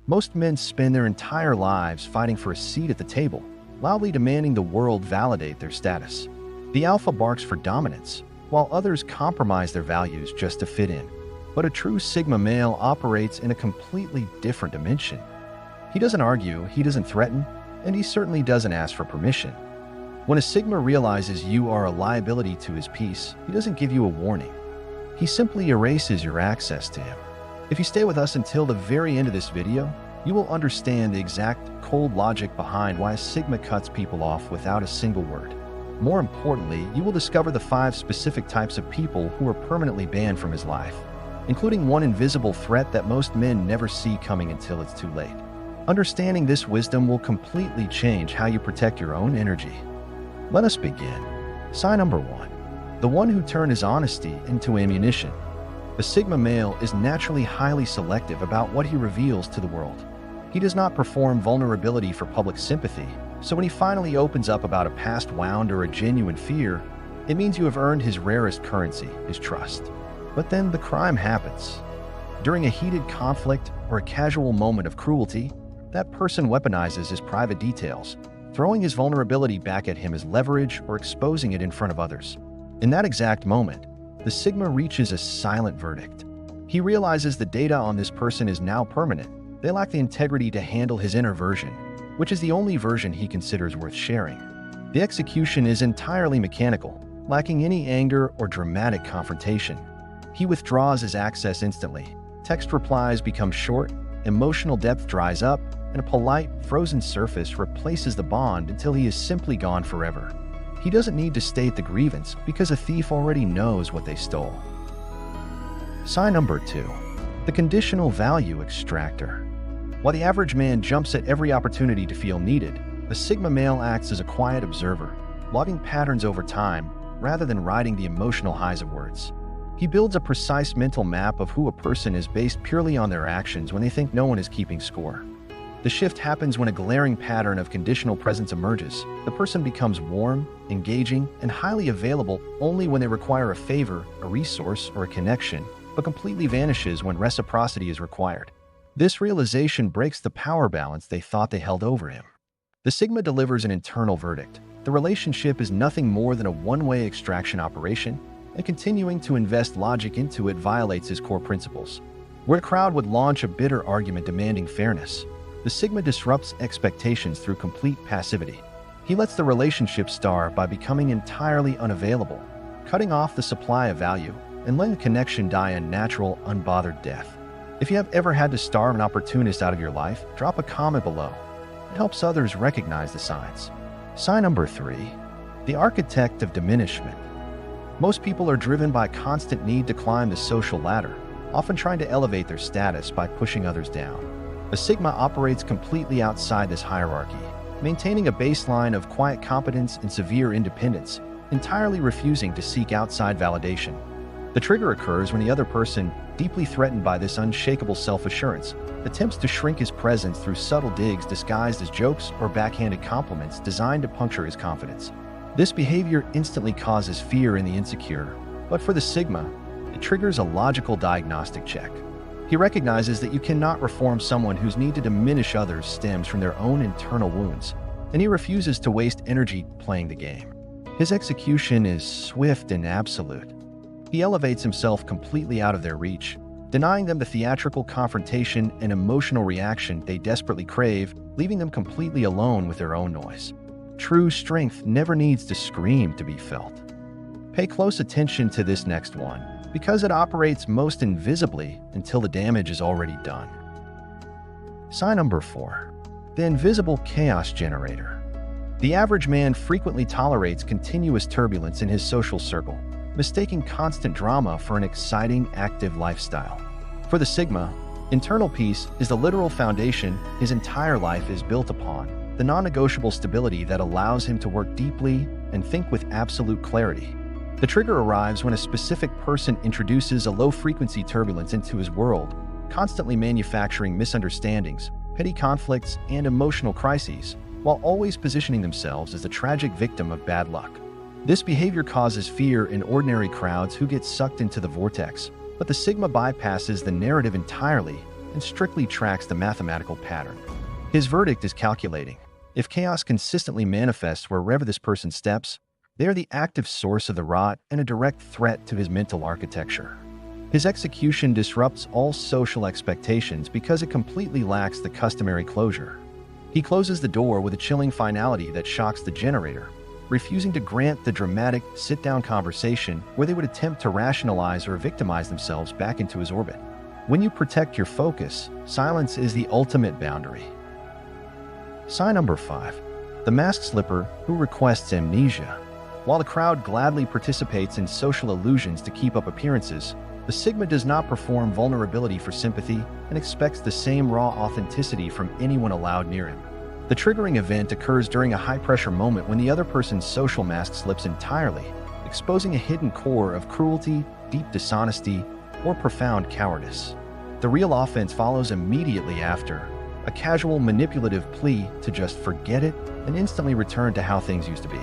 Most men spend their entire lives fighting for a seat at the table, loudly demanding the world validate their status. The alpha barks for dominance, while others compromise their values just to fit in. But a true Sigma male operates in a completely different dimension. He doesn't argue, he doesn't threaten, and he certainly doesn't ask for permission. When a Sigma realizes you are a liability to his peace, he doesn't give you a warning. He simply erases your access to him. If you stay with us until the very end of this video, you will understand the exact cold logic behind why a Sigma cuts people off without a single word. More importantly, you will discover the 5 specific types of people who are permanently banned from his life, including one invisible threat that most men never see coming until it's too late. Understanding this wisdom will completely change how you protect your own energy. Let us begin. Sign number 1. The one who turned his honesty into ammunition. The Sigma male is naturally highly selective about what he reveals to the world. He does not perform vulnerability for public sympathy, so when he finally opens up about a past wound or a genuine fear, it means you have earned his rarest currency, his trust. But then the crime happens. During a heated conflict or a casual moment of cruelty, that person weaponizes his private details, throwing his vulnerability back at him as leverage or exposing it in front of others. In that exact moment, the Sigma reaches a silent verdict. He realizes the data on this person is now permanent. They lack the integrity to handle his inner version, which is the only version he considers worth sharing. The execution is entirely mechanical, lacking any anger or dramatic confrontation. He withdraws his access instantly. Text replies become short, emotional depth dries up, and a polite, frozen surface replaces the bond until he is simply gone forever. He doesn't need to state the grievance because a thief already knows what they stole. Sign number 2. The conditional value extractor. While the average man jumps at every opportunity to feel needed, the Sigma male acts as a quiet observer, logging patterns over time rather than riding the emotional highs of words. He builds a precise mental map of who a person is based purely on their actions when they think no one is keeping score. The shift happens when a glaring pattern of conditional presence emerges. The person becomes warm, engaging, and highly available only when they require a favor, a resource, or a connection, but completely vanishes when reciprocity is required. This realization breaks the power balance they thought they held over him. The Sigma delivers an internal verdict. The relationship is nothing more than a one-way extraction operation, and continuing to invest logic into it violates his core principles. Where a crowd would launch a bitter argument demanding fairness, the Sigma disrupts expectations through complete passivity. He lets the relationship starve by becoming entirely unavailable, cutting off the supply of value, and letting the connection die a natural, unbothered death. If you have ever had to starve an opportunist out of your life, drop a comment below. It helps others recognize the signs. Sign number 3. The architect of diminishment. Most people are driven by a constant need to climb the social ladder, often trying to elevate their status by pushing others down. A Sigma operates completely outside this hierarchy, maintaining a baseline of quiet competence and severe independence, entirely refusing to seek outside validation. The trigger occurs when the other person, deeply threatened by this unshakable self-assurance, attempts to shrink his presence through subtle digs disguised as jokes or backhanded compliments designed to puncture his confidence. This behavior instantly causes fear in the insecure, but for the Sigma, it triggers a logical diagnostic check. He recognizes that you cannot reform someone whose need to diminish others stems from their own internal wounds, and he refuses to waste energy playing the game. His execution is swift and absolute. He elevates himself completely out of their reach, denying them the theatrical confrontation and emotional reaction they desperately crave, leaving them completely alone with their own noise. True strength never needs to scream to be felt. Pay close attention to this next one, because it operates most invisibly until the damage is already done. Sign number 4. The invisible chaos generator. The average man frequently tolerates continuous turbulence in his social circle, mistaking constant drama for an exciting, active lifestyle. For the Sigma, internal peace is the literal foundation his entire life is built upon, the non-negotiable stability that allows him to work deeply and think with absolute clarity. The trigger arrives when a specific person introduces a low-frequency turbulence into his world, constantly manufacturing misunderstandings, petty conflicts, and emotional crises, while always positioning themselves as the tragic victim of bad luck. This behavior causes fear in ordinary crowds who get sucked into the vortex, but the Sigma bypasses the narrative entirely and strictly tracks the mathematical pattern. His verdict is calculating. If chaos consistently manifests wherever this person steps, they are the active source of the rot and a direct threat to his mental architecture. His execution disrupts all social expectations because it completely lacks the customary closure. He closes the door with a chilling finality that shocks the generator, refusing to grant the dramatic sit-down conversation where they would attempt to rationalize or victimize themselves back into his orbit. When you protect your focus, silence is the ultimate boundary. Sign number 5. The masked slipper who requests amnesia. While the crowd gladly participates in social illusions to keep up appearances, the Sigma does not perform vulnerability for sympathy and expects the same raw authenticity from anyone allowed near him. The triggering event occurs during a high-pressure moment when the other person's social mask slips entirely, exposing a hidden core of cruelty, deep dishonesty, or profound cowardice. The real offense follows immediately after, a casual, manipulative plea to just forget it and instantly return to how things used to be.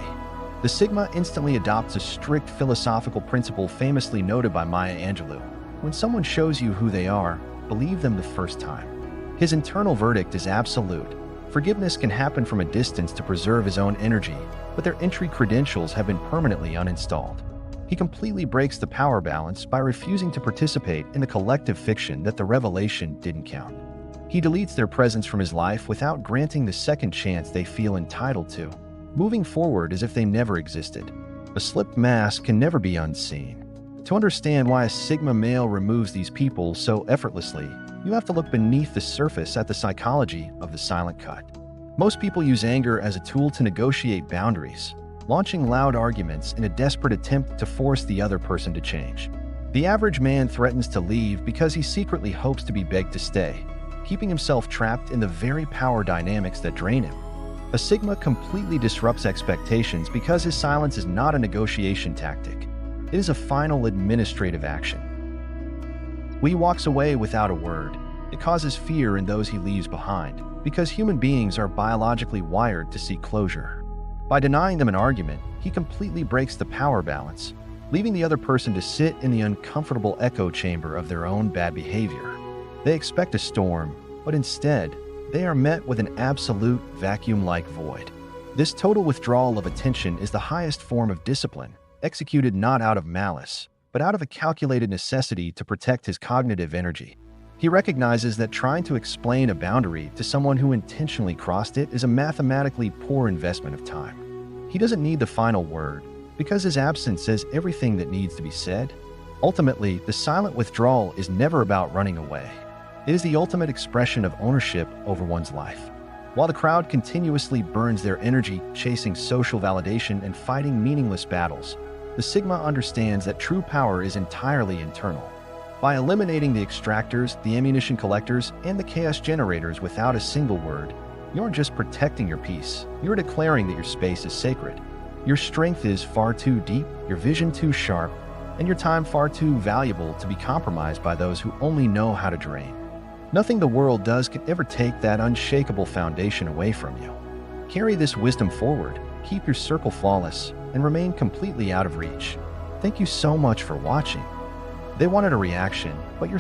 The Sigma instantly adopts a strict philosophical principle famously noted by Maya Angelou. When someone shows you who they are, believe them the first time. His internal verdict is absolute. Forgiveness can happen from a distance to preserve his own energy, but their entry credentials have been permanently uninstalled. He completely breaks the power balance by refusing to participate in the collective fiction that the revelation didn't count. He deletes their presence from his life without granting the second chance they feel entitled to, moving forward as if they never existed. A slipped mask can never be unseen. To understand why a Sigma male removes these people so effortlessly, you have to look beneath the surface at the psychology of the silent cut. Most people use anger as a tool to negotiate boundaries, launching loud arguments in a desperate attempt to force the other person to change. The average man threatens to leave because he secretly hopes to be begged to stay, keeping himself trapped in the very power dynamics that drain him. A Sigma completely disrupts expectations because his silence is not a negotiation tactic. It is a final administrative action. When he walks away without a word, it causes fear in those he leaves behind, because human beings are biologically wired to seek closure. By denying them an argument, he completely breaks the power balance, leaving the other person to sit in the uncomfortable echo chamber of their own bad behavior. They expect a storm, but instead, they are met with an absolute vacuum-like void. This total withdrawal of attention is the highest form of discipline, executed not out of malice, but out of a calculated necessity to protect his cognitive energy. He recognizes that trying to explain a boundary to someone who intentionally crossed it is a mathematically poor investment of time. He doesn't need the final word, because his absence says everything that needs to be said. Ultimately, the silent withdrawal is never about running away. It is the ultimate expression of ownership over one's life. While the crowd continuously burns their energy chasing social validation and fighting meaningless battles, the Sigma understands that true power is entirely internal. By eliminating the extractors, the ammunition collectors, and the chaos generators without a single word, you aren't just protecting your peace, you're declaring that your space is sacred. Your strength is far too deep, your vision too sharp, and your time far too valuable to be compromised by those who only know how to drain. Nothing the world does can ever take that unshakable foundation away from you. Carry this wisdom forward, keep your circle flawless, and remain completely out of reach. Thank you so much for watching. They wanted a reaction, but you're